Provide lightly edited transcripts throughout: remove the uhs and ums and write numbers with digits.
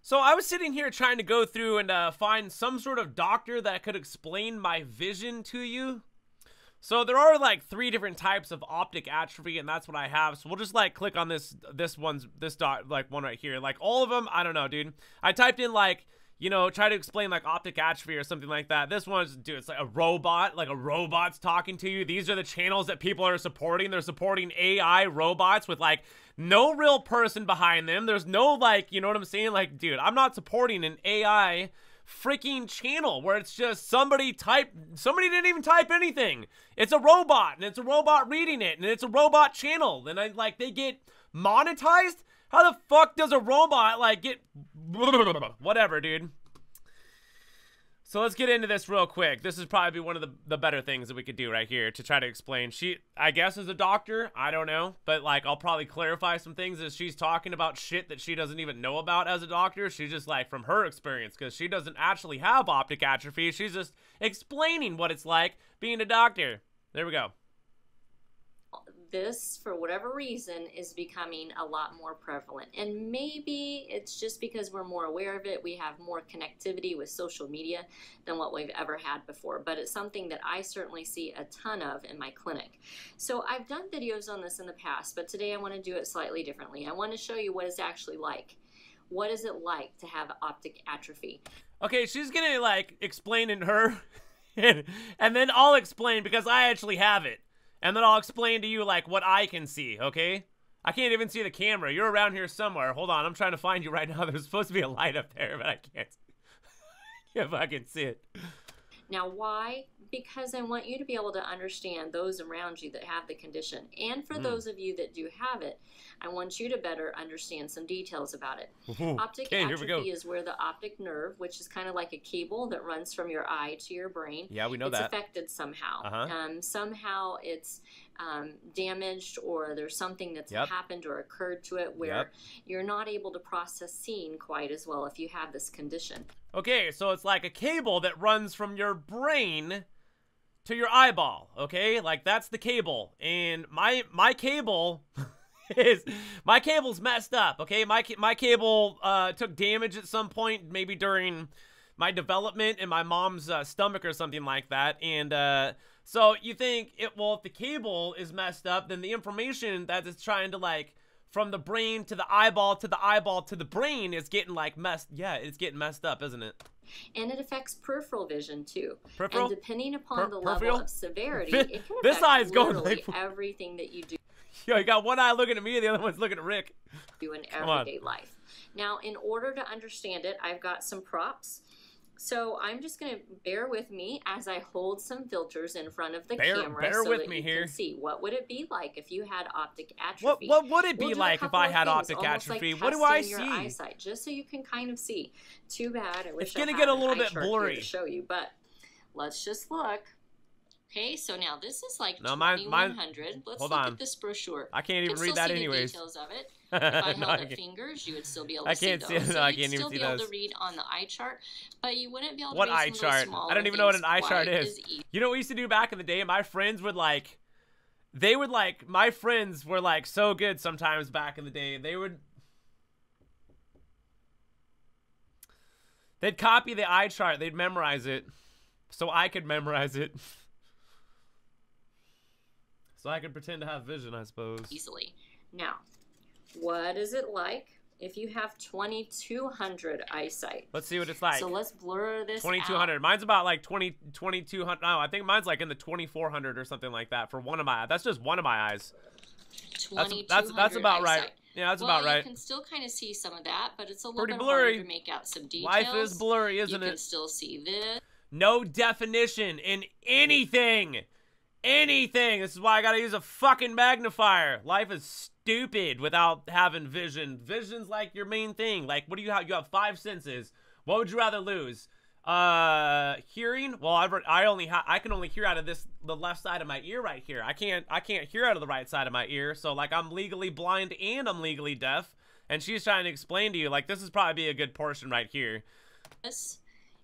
So I was sitting here trying to go through and find some sort of doctor that could explain my vision to you. So there are like 3 different types of optic atrophy, and that's what I have. So we'll just like click on this one right here. Like all of them, I don't know, dude. I typed in like, you know, try to explain like optic atrophy or something like that. This one's, dude, it's like a robot, like a robot's talking to you. These are the channels that people are supporting. They're supporting AI robots with like no real person behind them. There's no like, you know what I'm saying? Like, dude, I'm not supporting an AI freaking channel where it's just somebody didn't even type anything. It's a robot, and it's a robot reading it, and it's a robot channel, and they get monetized. How the fuck does a robot like get whatever, dude? So let's get into this real quick. This is probably one of the better things that we could do right here to try to explain. She, I guess, is a doctor. I don't know. But, like, I'll probably clarify some things as she's talking about shit that she doesn't even know about as a doctor. She's just, like, from her experience, because she doesn't actually have optic atrophy. She's just explaining what it's like being a doctor. There we go. This, for whatever reason, is becoming a lot more prevalent. And maybe it's just because we're more aware of it. We have more connectivity with social media than what we've ever had before. But it's something that I certainly see a ton of in my clinic. So I've done videos on this in the past, but today I want to do it slightly differently. I want to show you what it's actually like. What is it like to have optic atrophy? Okay, she's gonna, like, explain in her, and then I'll explain because I actually have it. And then I'll explain to you, like, what I can see, okay? I can't even see the camera. You're around here somewhere. Hold on, I'm trying to find you right now. There's supposed to be a light up there, but I can't. If I can see it. Now, why? Because I want you to be able to understand those around you that have the condition. And for those of you that do have it, I want you to better understand some details about it. Optic atrophy is where the optic nerve, which is kind of like a cable that runs from your eye to your brain. Yeah, we know it's that. It's affected somehow. Somehow it's damaged, or there's something that's happened or occurred to it where you're not able to process seeing quite as well if you have this condition. Okay, so it's like a cable that runs from your brain to your eyeball, okay? Like, that's the cable. And my cable my cable's messed up, okay? My cable took damage at some point, maybe during my development in my mom's stomach or something like that. And so you think, well, if the cable is messed up, then the information that it's trying to, like, from the brain to the eyeball to the eyeball to the brain is getting, like, it's getting messed up, isn't it? And it affects peripheral vision too. Peripheral? And depending upon the level of severity, it can affect literally everything that you do. Yo, you got one eye looking at me, the other one's looking at Rick. In everyday life. Now, in order to understand it, I've got some props. So I'm just going to bear with me as I hold some filters in front of the camera so that you can see. What would it be like if you had optic atrophy? What would it be like if I had optic atrophy? What do I see? Your eyesight, just so you can kind of see. Too bad. I wish it's going to get a little bit blurry to show you, but let's just look. Okay, so now this is like 2100. Let's look at this brochure. I can't even read that anyways. Details of it. If I held up fingers, you would still be able to see those. I can't even see those. You'd still be able to read on the eye chart, but you wouldn't be able to read some of those smaller I don't even know what an eye chart is. You know what we used to do back in the day? My friends would like, my friends were like so good sometimes back in the day. They'd copy the eye chart. They'd memorize it so I could memorize it. So I could pretend to have vision, I suppose. Easily. Now, what is it like if you have 2200 eyesight? Let's see what it's like. So let's blur this 2200. out. Mine's about like 2200. No, I think mine's like in the 2400 or something like that for one of my eyes. That's just one of my eyes. That's about right. Yeah, that's about right. You can still kind of see some of that, but it's a little bit blurry. harder to make out some details. Life is blurry, isn't it? You can still see this. No definition in anything. Anything. This is why I gotta use a fucking magnifier. Life is stupid without having vision. Vision's like your main thing. Like, what do you have? You have 5 senses. What would you rather lose? Hearing? Well, I can only hear out of the left side of my ear right here. I can't hear out of the right side of my ear. So, like, I'm legally blind and I'm legally deaf. And she's trying to explain to you, like, this is probably a good portion right here.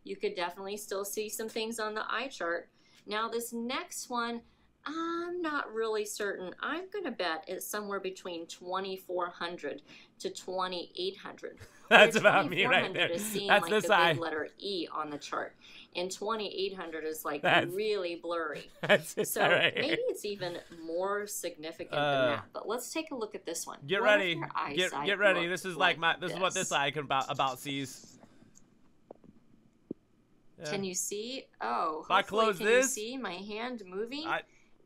You could definitely still see some things on the eye chart. Now, this next one, I'm not really certain. I'm going to bet it's somewhere between 2,400 to 2,800. That's about me right there. Is seeing That's like this the eye. big letter E on the chart, and 2,800 is like really blurry. So right maybe it's even more significant than that. But let's take a look at this one. Get ready. Get ready. This is like this is what this eye can about sees. Yeah. Can you see? Oh, if I close can this, you see my hand moving?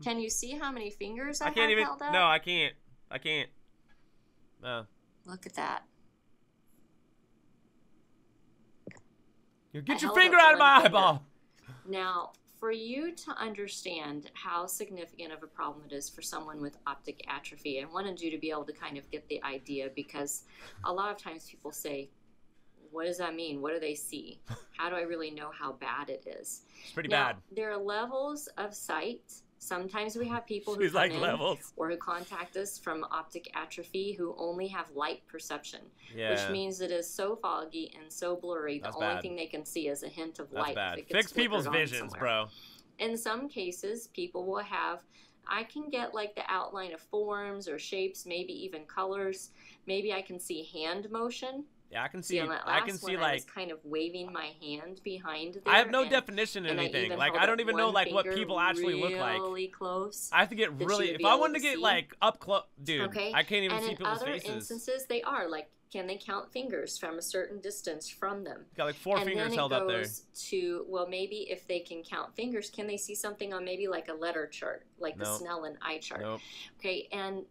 Can you see how many fingers I can't have even. held up? No, I can't. I can't. No. Look at that. You get your finger out of my eyeball. Now, for you to understand how significant of a problem it is for someone with optic atrophy, I wanted you to be able to kind of get the idea, because a lot of times people say, what does that mean? What do they see? How do I really know how bad it is? It's pretty bad. There are levels of sight. Sometimes we have people who come in or who contact us from optic atrophy who only have light perception, which means it is so foggy and so blurry, the only thing they can see is a hint of light. Fix people's visions, bro. In some cases, people will have, I can get like the outline of forms or shapes, maybe even colors. Maybe I can see hand motion. Yeah, I can see. I was kind of waving my hand behind there. I have no definition in anything. Like I don't even know like what people actually look like. Really close. I have to get really. If I wanted to get like up close, dude, I can't even see people's faces. And in other instances, they are like, can they count fingers from a certain distance from them? Got like 4 fingers held up there. And then it goes to, well, maybe if they can count fingers, can they see something on maybe like a letter chart, like the Snellen eye chart? Okay, and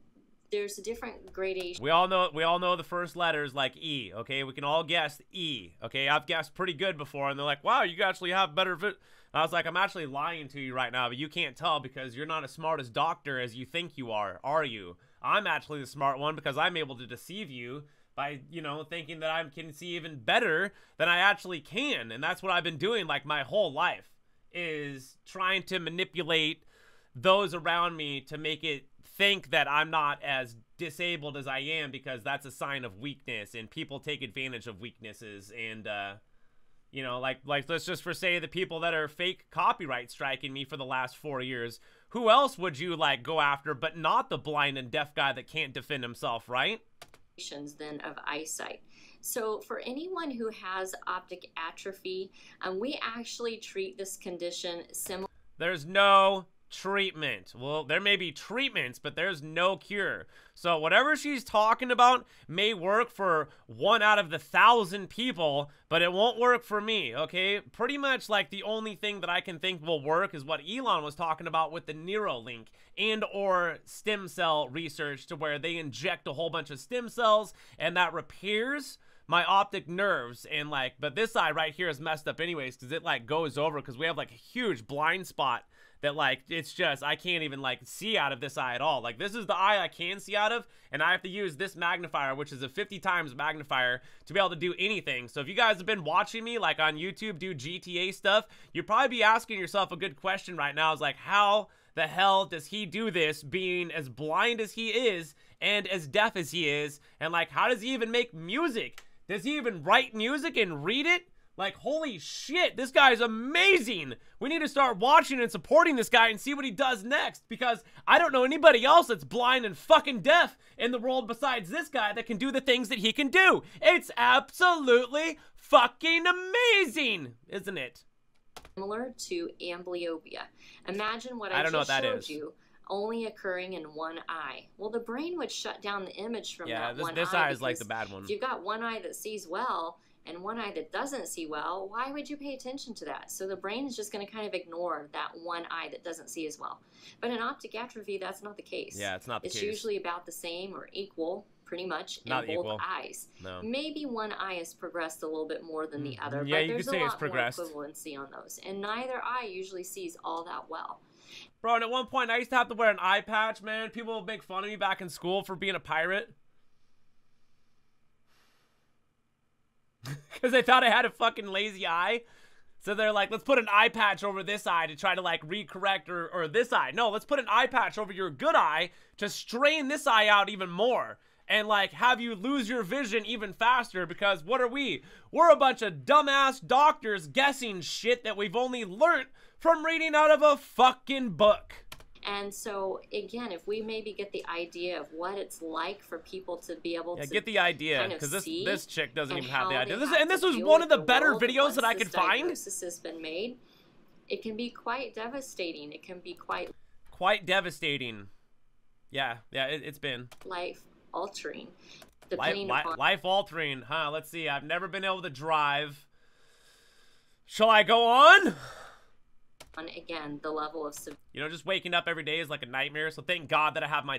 there's a different gradation. We all know the first letters like E, okay? We can all guess E, okay? I've guessed pretty good before, and they're like, wow, you actually have better fit. I was like, I'm actually lying to you right now, but you can't tell because you're not as smart as doctor as you think you are you? I'm actually the smart one because I'm able to deceive you by, you know, thinking that I can see even better than I actually can, and that's what I've been doing like my whole life, is trying to manipulate those around me to make it think that I'm not as disabled as I am, because that's a sign of weakness, and people take advantage of weaknesses. And you know, like let's just say the people that are fake copyright striking me for the last 4 years, who else would you like go after but not the blind and deaf guy that can't defend himself, right? Then of eyesight. So for anyone who has optic atrophy, we actually treat this condition similar. There's no treatment. Well, there may be treatments, but there's no cure. So whatever she's talking about may work for 1 out of the 1,000 people, but it won't work for me, okay? Pretty much like the only thing that I can think will work is what Elon was talking about with the Neuralink and or stem cell research, to where they inject a whole bunch of stem cells and that repairs my optic nerves. And like, but this eye right here is messed up anyways, because it like goes over, because we have like a huge blind spot that like, it's just, I can't even like see out of this eye at all. Like this is the eye I can see out of, and I have to use this magnifier, which is a 50 times magnifier, to be able to do anything. So if you guys have been watching me like on YouTube do GTA stuff, you'd probably be asking yourself a good question right now, is like, how the hell does he do this being as blind as he is and as deaf as he is? And like, how does he even make music? Does he even write music and read it? Like, holy shit, this guy is amazing. We need to start watching and supporting this guy and see what he does next, because I don't know anybody else that's blind and fucking deaf in the world besides this guy that can do the things that he can do. It's absolutely fucking amazing, isn't it? Similar to amblyopia. Imagine what I just showed you, only occurring in one eye. Well, the brain would shut down the image from that one eye. This eye is like the bad one. If you've got one eye that sees well and one eye that doesn't see well, why would you pay attention to that? So the brain is just going to kind of ignore that one eye that doesn't see as well. But in optic atrophy, that's not the case. Yeah, it's not the case. It's usually about the same or equal, pretty much, in both eyes. No. Maybe one eye has progressed a little bit more than the other, yeah, but you there's could say a it's lot more progressed. equivalency on those. And neither eye usually sees all that well. Bro, and at one point I used to have to wear an eye patch, man. People would make fun of me back in school for being a pirate. Because they thought I had a fucking lazy eye. So they're like, let's put an eye patch over this eye to try to like recorrect or this eye. No, let's put an eye patch over your good eye to strain this eye out even more. And like have you lose your vision even faster, because what are we? We're a bunch of dumbass doctors guessing shit that we've only learnt from reading out of a fucking book. And so again, if we maybe get the idea of what it's like for people to be able to get the idea, kind of because see this chick doesn't even have the how idea. they This, have and this to was deal one with of the the better world videos that I once could this find. diagnosis has been made. It can be quite devastating. It can be quite devastating. Yeah, it's been life altering. Depending upon life altering, huh? Let's see. I've never been able to drive. Shall I go on? Again, the level of you know, just waking up every day is like a nightmare. So thank God that I have my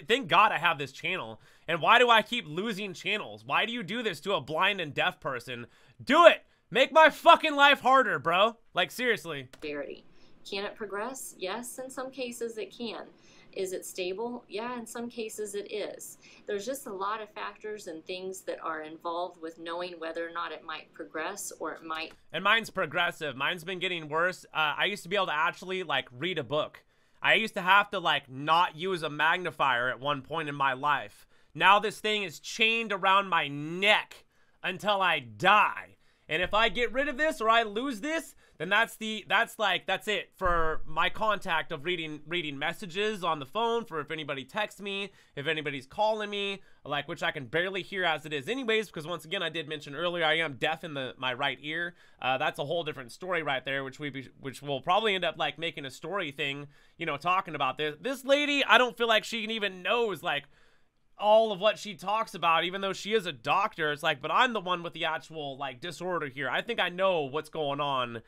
thank God I have this channel. And why do I keep losing channels? Why do you do this to a blind and deaf person? Do it. Make my fucking life harder, bro. Like, seriously. severity. Can it progress? Yes, in some cases it can. Is it stable? Yeah, in some cases it is. There's just a lot of factors and things that are involved with knowing whether or not it might progress or it might. And mine's progressive. Mine's been getting worse. I used to be able to actually, like, read a book. I used to have to, like, not use a magnifier at one point in my life. Now this thing is chained around my neck until I die. And if I get rid of this or I lose this, then that's it for my contact of reading messages on the phone, for if anybody texts me, if anybody's calling me, like, which I can barely hear as it is anyways, because once again, I did mention earlier, I am deaf in my right ear. That's a whole different story right there, which will probably end up, like, making a story thing, you know, talking about this. This lady, I don't feel like she even knows, like, all of what she talks about, even though she is a doctor. It's like, but I'm the one with the actual, like, disorder here. I think I know what's going on.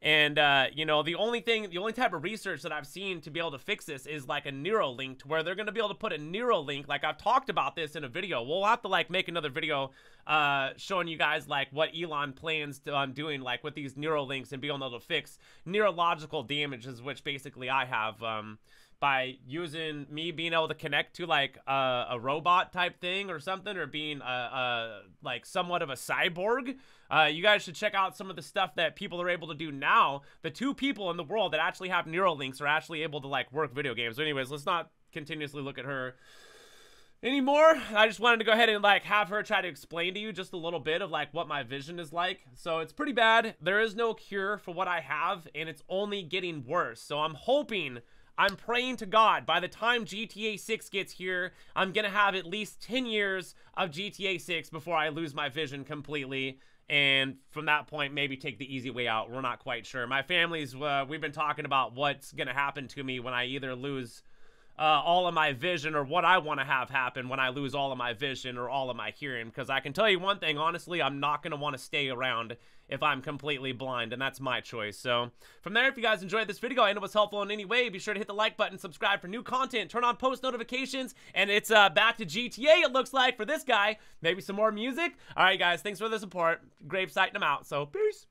And, you know, the only type of research that I've seen to be able to fix this is, like, a Neuralink, to where they're going to be able to put a Neuralink. Like, I've talked about this in a video. We'll have to, like, make another video showing you guys, like, what Elon plans on doing, like, with these Neuralinks and being able to fix neurological damages, which basically I have, by using me being able to connect to, like, a robot type thing or something, or being like somewhat of a cyborg. You guys should check out some of the stuff that people are able to do now. The 2 people in the world that actually have Neuralinks are actually able to, like, work video games. So anyways, let's not continuously look at her anymore. I just wanted to go ahead and, like, have her try to explain to you just a little bit of, like, what my vision is like. So it's pretty bad. There is no cure for what I have, and it's only getting worse. So I'm praying to God, by the time GTA 6 gets here, I'm going to have at least 10 years of GTA 6 before I lose my vision completely. And from that point, maybe take the easy way out. We're not quite sure. My family's, we've been talking about what's going to happen to me when I either lose all of my vision, or what I want to have happen when I lose all of my vision or all of my hearing. Because I can tell you one thing, honestly, I'm not going to want to stay around if I'm completely blind, and that's my choice. So from there, if you guys enjoyed this video, I know it was helpful in any way, be sure to hit the like button, subscribe for new content, turn on post notifications, and it's back to GTA, it looks like, for this guy. Maybe some more music. All right, guys, thanks for the support. GRAVESIGHT, I'm out, so peace.